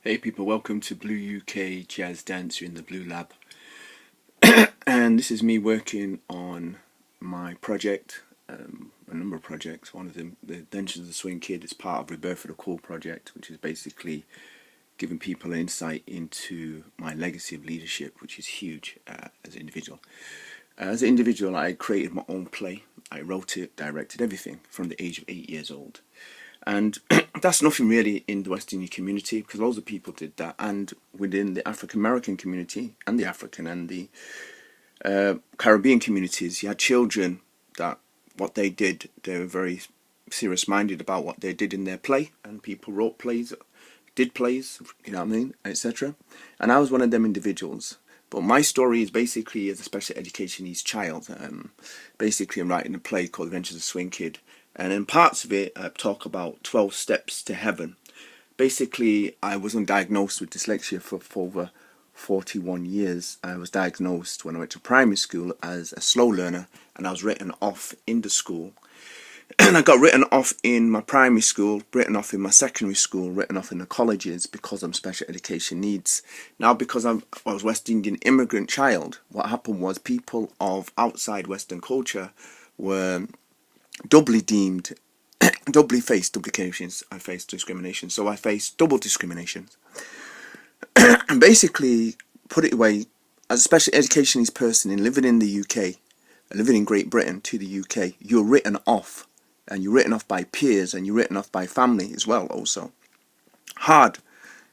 Hey people, welcome to Blue UK Jazz Dancer in the Blue Lab. And this is me working on my project, a number of projects. One of them, the Adventures of the Swing Kid, is part of Rebirth of the Cool project, which is basically giving people an insight into my legacy of leadership, which is huge as an individual. As an individual, I created my own play. I wrote it, directed everything from the age of 8 years old. And that's nothing really in the West Indian community, because loads of people did that. And within the African American community and the African and the Caribbean communities, you had children that what they did, they were very serious minded about what they did in their play. And people wrote plays, did plays, you know what I mean, etc. And I was one of them individuals. But my story is basically as a special education needs child. Basically, I'm writing a play called Adventures of the Swing Kid. And in parts of it, I talk about 12 steps to heaven. Basically, I wasn't diagnosed with dyslexia for over 41 years. I was diagnosed when I went to primary school as a slow learner, and I was written off in the school. And I got written off in my primary school, written off in my secondary school, written off in the colleges because I'm special education needs. Now, because I was West Indian immigrant child, what happened was people of outside Western culture were doubly deemed, doubly faced duplications. I faced discrimination, so I faced double discrimination. And basically, put it away, as a special education needs person in living in the UK, living in Great Britain to the UK, you're written off, and you're written off by peers, and you're written off by family as well. Also, hard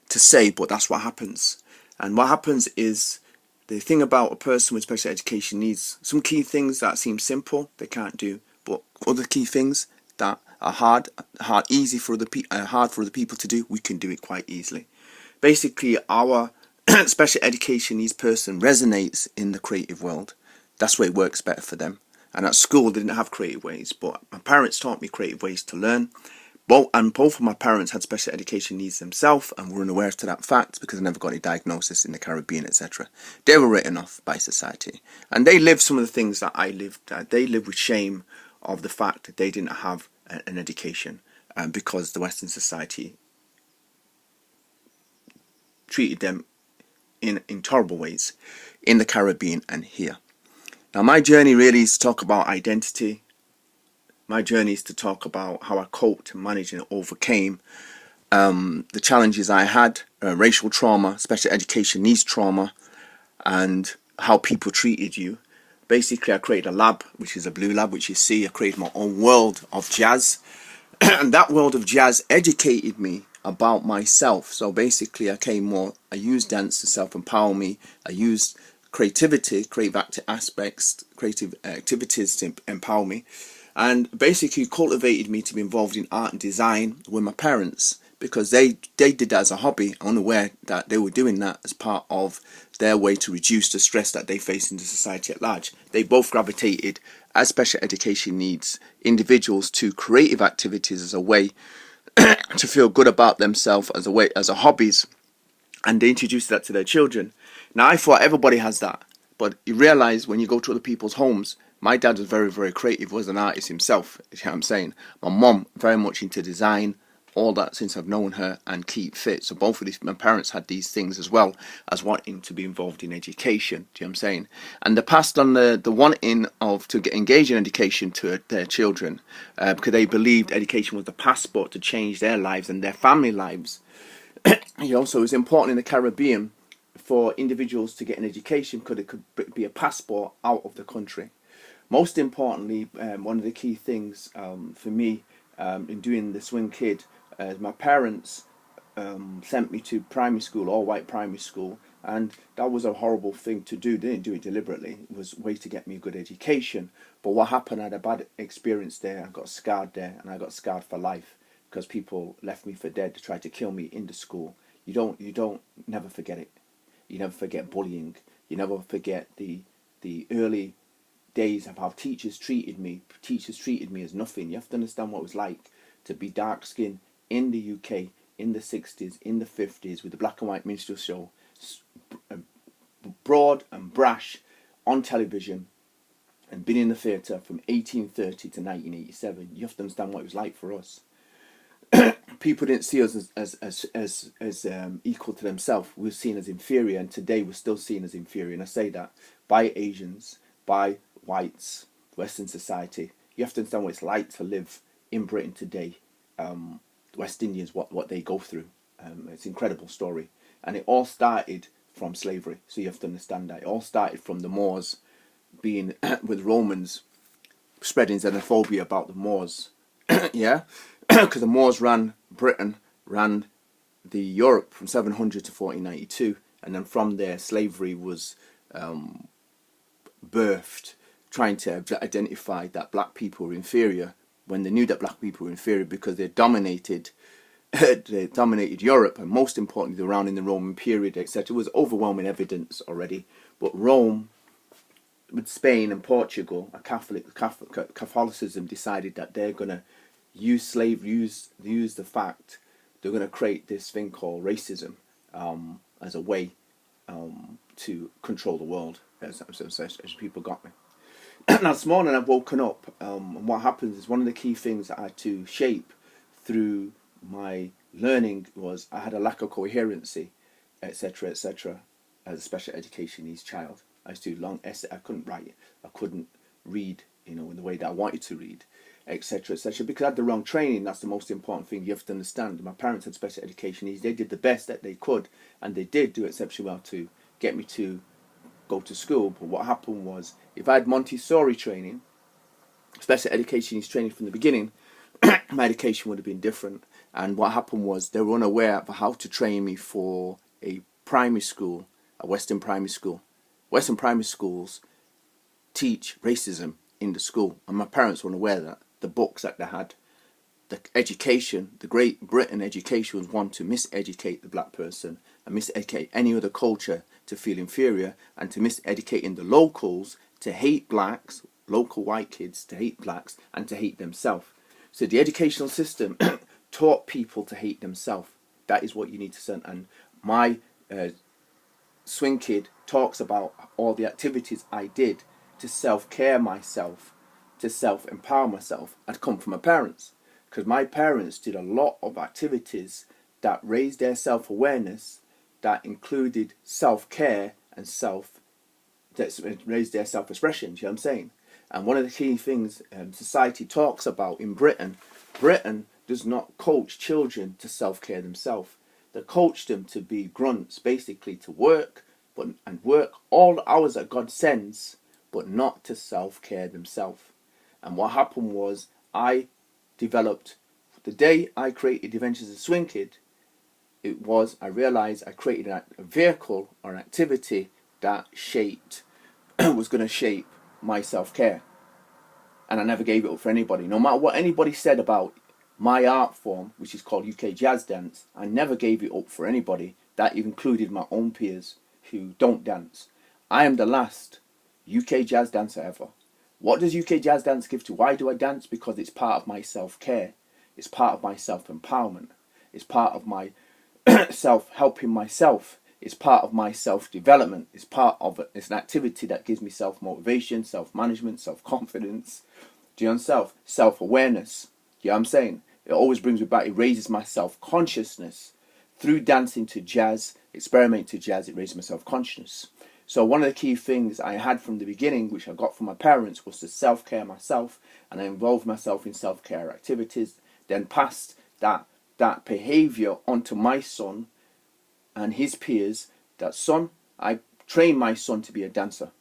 to say, but that's what happens. And what happens is the thing about a person with special education needs. Some key things that seem simple they can't do. But other key things that are hard for the people to do, we can do it quite easily. Basically, our special education needs person resonates in the creative world. That's where it works better for them. And at school, they didn't have creative ways, but my parents taught me creative ways to learn. Both of my parents had special education needs themselves and were unaware to that fact because they never got any diagnosis in the Caribbean, etc. They were written off by society. And they lived some of the things that I lived. They lived with shame of the fact that they didn't have an education because the Western society treated them in terrible ways in the Caribbean and here. Now, my journey really is to talk about identity. My journey is to talk about how I coped and managed and overcame the challenges I had, racial trauma, special education needs trauma, and how people treated you. Basically, I created a lab, which is a blue lab, which you see. I created my own world of jazz. And that world of jazz educated me about myself. So basically, I used dance to self-empower me. I used creativity, creative activities to empower me. And basically cultivated me to be involved in art and design with my parents, because they did that as a hobby, unaware that they were doing that as part of their way to reduce the stress that they face in the society at large. They both gravitated as special education needs individuals to creative activities as a way to feel good about themselves, as a hobbies, and they introduced that to their children. Now, I thought everybody has that, but you realize when you go to other people's homes, my dad was very, very creative, was an artist himself, you know what I'm saying. My mum, very much into design, all that since I've known her, and keep fit. So both of these, my parents had these things as well as wanting to be involved in education, do you know what I'm saying? And they passed on the wanting of to get engaged in education to their children because they believed education was the passport to change their lives and their family lives. So it was important in the Caribbean for individuals to get an education because it could be a passport out of the country. Most importantly, one of the key things for me in doing the Swing Kid, my parents sent me to primary school, all white primary school, and that was a horrible thing to do. They didn't do it deliberately. It was a way to get me a good education. But what happened, I had a bad experience there. I got scarred there, and I got scarred for life because people left me for dead to try to kill me in the school. You don't never forget it. You never forget bullying. You never forget the early days of how teachers treated me. Teachers treated me as nothing. You have to understand what it was like to be dark skinned in the UK in the 60s, in the 50s, with the black and white minstrel show, broad and brash on television, and been in the theatre from 1830 to 1987. You have to understand what it was like for us. people didn't see us as equal to themselves. We were seen as inferior, and today we're still seen as inferior. And I say that by Asians, by whites, Western society. You have to understand what it's like to live in Britain today. West Indians, what they go through. It's an incredible story. And it all started from slavery. So you have to understand that. It all started from the Moors being with Romans spreading xenophobia about the Moors. Yeah? Because the Moors ran Britain, ran the Europe from 700 to 1492. And then from there, slavery was birthed, trying to identify that black people were inferior when they knew that black people were inferior because they dominated Europe, and most importantly around in the Roman period, etc. It was overwhelming evidence already. But Rome, with Spain and Portugal, Catholicism decided that they're going to use the fact they're going to create this thing called racism as a way to control the world, as people got me. Now this morning I've woken up, and what happens is one of the key things that I had to shape through my learning was I had a lack of coherency, etc., etc. As a special education needs child. I used to do long essay. I couldn't write. I couldn't read, in the way that I wanted to read, etc., etc. Because I had the wrong training. That's the most important thing you have to understand. My parents had special education needs. They did the best that they could, and they did do exceptionally well to get me to go to school. But what happened was, if I had Montessori training, special education needs training from the beginning, my education would have been different. And what happened was they were unaware of how to train me for a primary school, a Western primary school. Western primary schools teach racism in the school, and my parents were unaware of that. The books that they had, the education, the Great Britain education was one to miseducate the black person and miseducate any other culture to feel inferior, and to miseducating the locals to hate blacks, local white kids to hate blacks and to hate themselves. So the educational system taught people to hate themselves. That is what you need to send. And my swing kid talks about all the activities I did to self-care myself, to self-empower myself. I'd come from my parents, because my parents did a lot of activities that raised their self-awareness, that included self-care and that raised their self-expression. You know what I'm saying? And one of the key things society talks about in Britain does not coach children to self-care themselves. They coach them to be grunts, basically to work, and work all the hours that God sends, but not to self-care themselves. And what happened was, I developed, the day I created Adventures of Swing Kid, I realized I created a vehicle or an activity that was going to shape my self-care. And I never gave it up for anybody. No matter what anybody said about my art form, which is called UK Jazz Dance, I never gave it up for anybody. That included my own peers who don't dance. I am the last UK Jazz dancer ever. What does UK Jazz Dance give to? Why do I dance? Because it's part of my self-care. It's part of my self-empowerment. It's part of my self-helping myself. It's part of my self-development. It's an activity that gives me self-motivation, self-management, self-confidence. Do you understand? Self-awareness. You know what I'm saying? It always brings me back. It raises my self-consciousness. Through dancing to jazz, experimenting to jazz, it raises my self-consciousness. So one of the key things I had from the beginning, which I got from my parents, was to self-care myself, and I involved myself in self-care activities, then passed that behavior onto my son and his peers. I trained my son to be a dancer,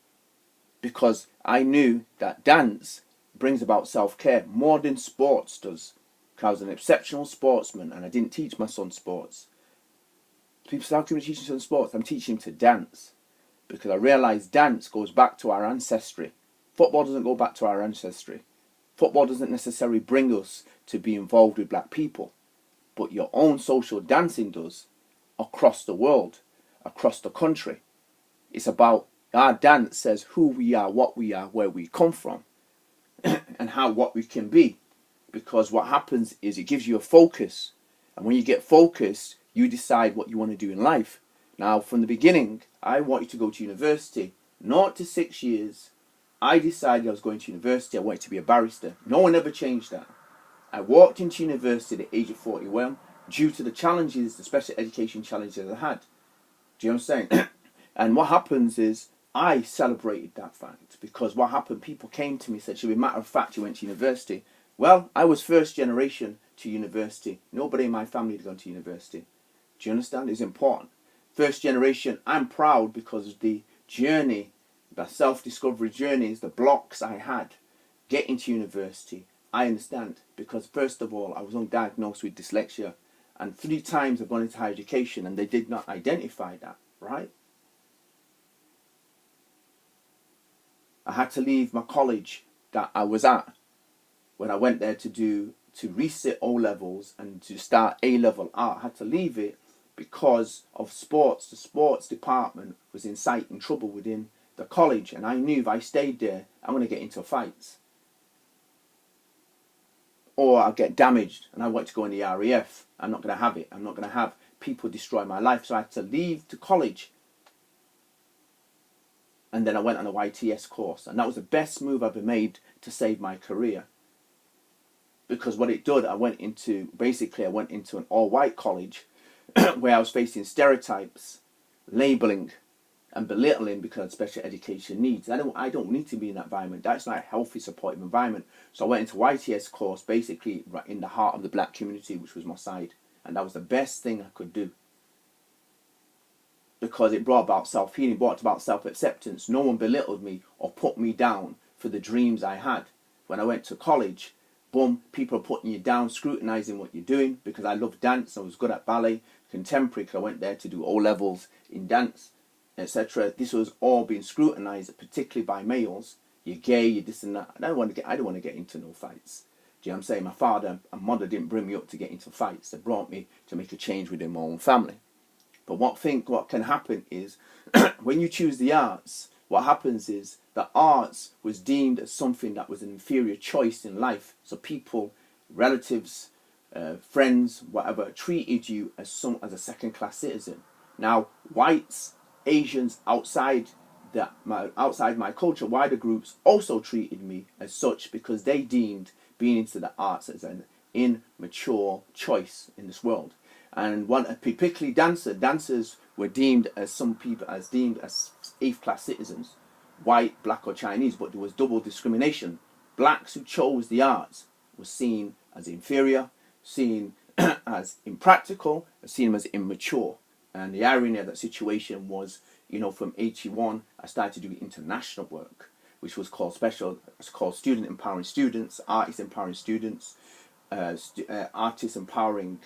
because I knew that dance brings about self-care more than sports does. Because I was an exceptional sportsman, and I didn't teach my son sports. People say, how can we teach your son sports? I'm teaching him to dance, because I realised dance goes back to our ancestry. Football doesn't go back to our ancestry. Football doesn't necessarily bring us to be involved with black people, but your own social dancing does, across the world, across the country. It's about, our dance says who we are, where we come from, and what we can be. Because what happens is it gives you a focus, and when you get focused, you decide what you want to do in life. Now, from the beginning, I wanted to go to university. 0 to 6 years, I decided I was going to university. I wanted to be a barrister. No one ever changed that. I walked into university at the age of 41. due to the challenges, the special education challenges I had. Do you understand? And what happens is I celebrated that fact, because what happened, people came to me and said, should be matter of fact, you went to university. Well, I was first generation to university. Nobody in my family had gone to university. Do you understand? It's important. First generation, I'm proud because of the journey, the self-discovery journeys, the blocks I had getting to university. I understand, because first of all, I was undiagnosed with dyslexia, and 3 times I've gone into higher education and they did not identify that, right? I had to leave my college that I was at when I went there to resit O levels and to start A level art. I had to leave it because of sports. The sports department was inciting trouble within the college, and I knew if I stayed there, I'm going to get into fights, or I'll get damaged, and I want to go in the RAF. I'm not going to have it. I'm not going to have people destroy my life. So I had to leave to college, and then I went on a YTS course, and that was the best move I've ever made to save my career. Because what it did, I went into an all-white college where I was facing stereotypes, labelling, and belittling because of special education needs. I don't need to be in that environment. That's not a healthy, supportive environment. So I went into YTS course, basically right in the heart of the black community, which was my side, and that was the best thing I could do, because it brought about self-healing, brought about self-acceptance. No one belittled me or put me down for the dreams I had. When I went to college, boom, people are putting you down, scrutinizing what you're doing, because I love dance. I was good at ballet, contemporary, because I went there to do O levels in dance, etc. This was all being scrutinized, particularly by males. You're gay, you're this and that. I don't want to get into no fights. Do you know what I'm saying? My father and mother didn't bring me up to get into fights. They brought me to make a change within my own family. But what can happen is when you choose the arts, what happens is that arts was deemed as something that was an inferior choice in life. So people, relatives, friends, whatever, treated you as a second-class citizen. Now, whites, Asians outside my culture, wider groups also treated me as such, because they deemed being into the arts as an immature choice in this world. And particularly dancers were deemed as deemed as 8th class citizens, white, black or Chinese, but there was double discrimination. Blacks who chose the arts were seen as inferior, seen as impractical, seen as immature. And the irony of that situation was, from 81, I started to do international work, which was called student empowering students, artists empowering students, artists empowering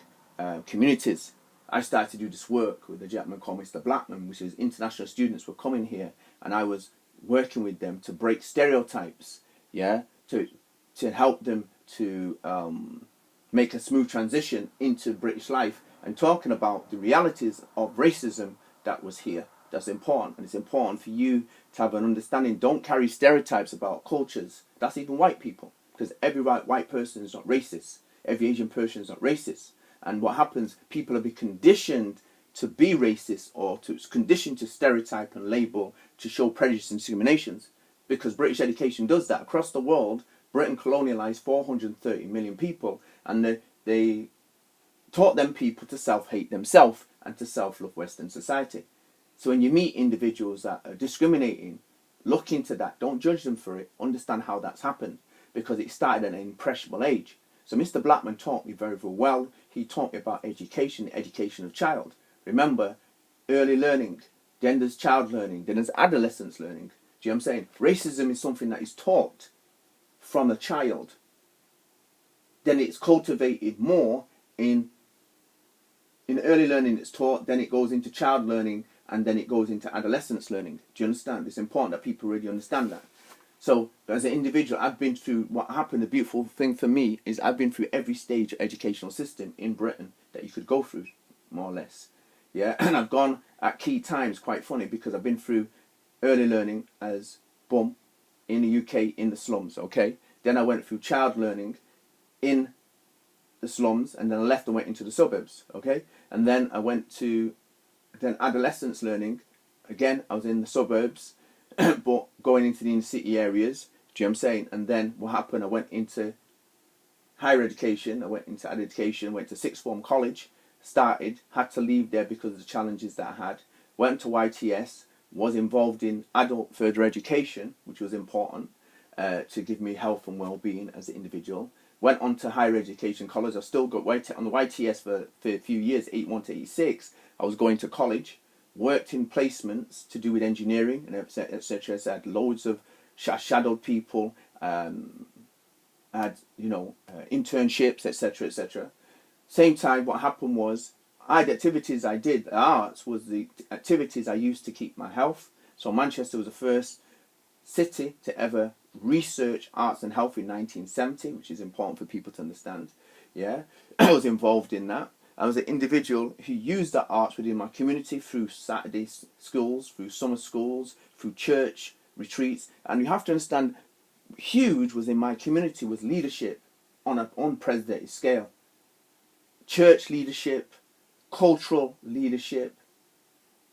communities. I started to do this work with a gentleman called Mr. Blackman, which is international students were coming here, and I was working with them to break stereotypes, to help them to make a smooth transition into British life, and talking about the realities of racism that was here. That's important, and it's important for you to have an understanding. Don't carry stereotypes about cultures. That's even white people, because every white person is not racist. Every Asian person is not racist. And what happens, people are conditioned to be racist, or conditioned to stereotype and label, to show prejudice and discriminations, because British education does that. Across the world, Britain colonialised 430 million people, and they taught them people to self-hate themselves and to self-love Western society. So when you meet individuals that are discriminating, look into that. Don't judge them for it. Understand how that's happened, because it started at an impressionable age. So Mr. Blackman taught me very, very well. He taught me about education, the education of child. Remember, early learning, then there's child learning, then there's adolescence learning. Do you know what I'm saying? Racism is something that is taught from a child. Then it's cultivated more in early learning, it's taught, then it goes into child learning, and then it goes into adolescence learning. Do you understand? It's important that people really understand that. So, as an individual, I've been through what happened. The beautiful thing for me is I've been through every stage of educational system in Britain that you could go through, more or less. Yeah, and I've gone at key times, quite funny, because I've been through early learning as, boom, in the UK, in the slums, okay? Then I went through child learning in the slums, and then I left and went into the suburbs, okay? And then I went to adolescence learning. Again, I was in the suburbs, but going into the inner city areas. Do you know what I'm saying? And then what happened, I went into higher education, I went into adult education, went to sixth form college, started, had to leave there because of the challenges that I had. Went to YTS, was involved in adult further education, which was important to give me health and well-being as an individual. Went on to higher education college. I still got on the YTS for a few years, 81 to 86. I was going to college, worked in placements to do with engineering and etc. I had loads of shadowed people, had internships, etc. etc. Same time, what happened was I had activities I did. The arts was the activities I used to keep my health. So Manchester was the first city to ever research arts and health in 1970, which is important for people to understand. Yeah, I was involved in that. I was an individual who used the arts within my community through Saturday schools, through summer schools, through church retreats. And you have to understand, huge was in my community was leadership on an unprecedented scale. Church leadership, cultural leadership,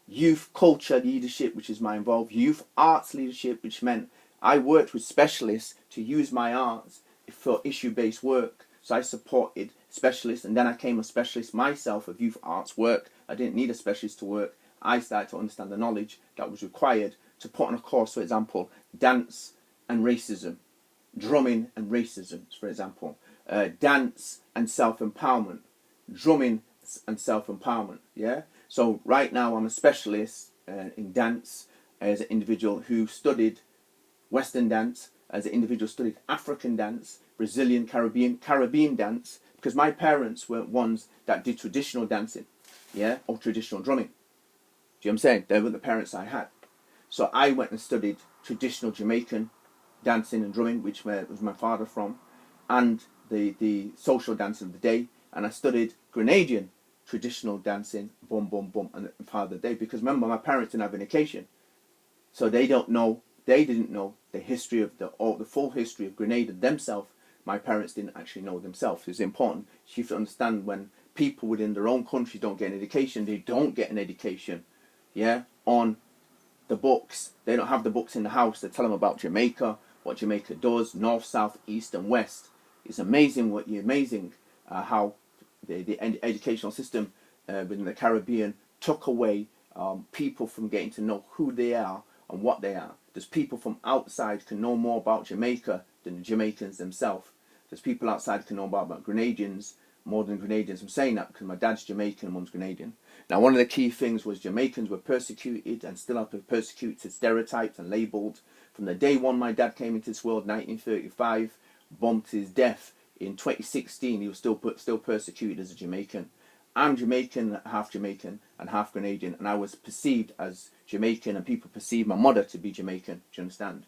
youth culture leadership, which is my involved, youth arts leadership, which meant I worked with specialists to use my arts for issue-based work. So I supported specialists, and then I became a specialist myself of youth arts work. I didn't need a specialist to work. I started to understand the knowledge that was required to put on a course, for example, dance and racism, drumming and racism, for example, dance and self-empowerment, drumming and self-empowerment. Yeah. So right now I'm a specialist in dance as an individual who studied Western dance, as an individual studied African dance, Brazilian, Caribbean dance, because my parents weren't ones that did traditional dancing, yeah, or traditional drumming. Do you know what I'm saying? They were the parents I had. So I went and studied traditional Jamaican dancing and drumming, which was my father from, and the social dancing of the day, and I studied Grenadian traditional dancing, boom, boom, boom, and father day, because remember, my parents didn't have an education, so they didn't know the history of the full history of Grenada themselves. My parents didn't actually know themselves. It's important. You have to understand, when people within their own country don't get an education, they don't get an education, yeah, on the books. They don't have the books in the house that tell them about Jamaica, what Jamaica does, north, south, east, and west. It's amazing how the educational system within the Caribbean took away people from getting to know who they are and what they are. There's people from outside can know more about Jamaica than the Jamaicans themselves. There's people outside can know about Grenadians more than Grenadians. I'm saying that because my dad's Jamaican and mum's Grenadian. Now, one of the key things was Jamaicans were persecuted and still are persecuted, stereotyped and labelled. From the day one my dad came into this world, 1935, bombed to his death in 2016, he was still persecuted as a Jamaican. I'm Jamaican and half Grenadian, and I was perceived as Jamaican, and people perceived my mother to be Jamaican. Do you understand?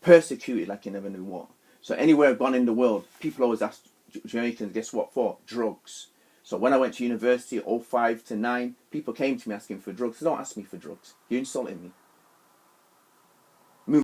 Persecuted like you never knew what. So anywhere I've gone in the world, people always ask Jamaicans, guess what for? Drugs. So when I went to university, 05 to 9, people came to me asking for drugs. So don't ask me for drugs. You're insulting me.